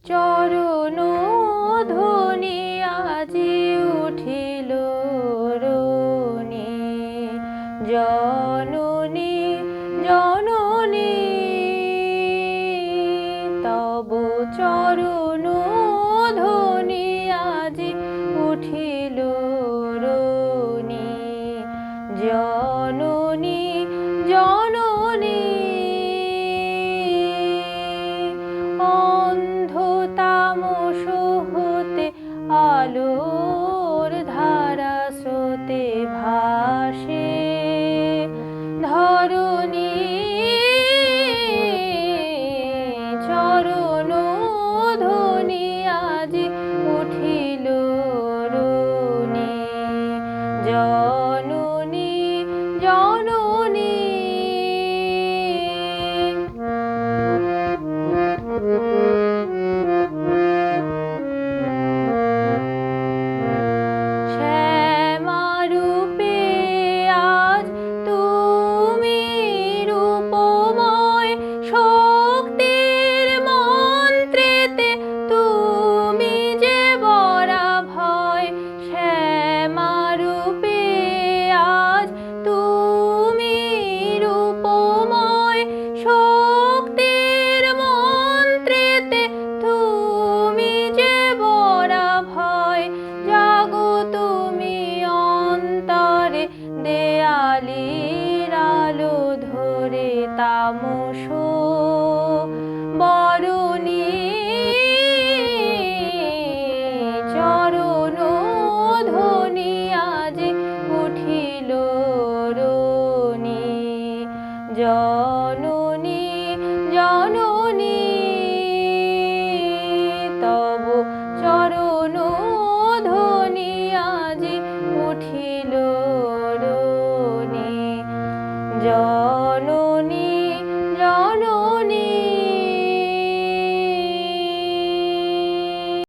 চরণ ধ্বনি আজি উঠিল রণি, জননী জননী তব চরণ ধ্বনি আজি উঠিল রণি, জননী জননী অন্ধতামস হতে আলোর ধারা স্রোতে ভাসে ধরণী, চরণ ধ্বনি আজি উঠিল রণি, জননী জননী শ্যামারূপে আজ তুমি রূপময়, শক্তির মন্ত্রেতে তুমি যে বরা ভয়। শ্যামারূপে আজ তুমি রূপময়, শক্তির মন্ত্রেতে তুমি যে বরা ভয়। জাগো তুমি অন্তরে দেয়ালির আলো ধরে তামস বরণী, চরণ ধ্বনি আজি উঠিল রণি, জননী জননী তব চরণ ধ্বনি আজি উঠিল রণি,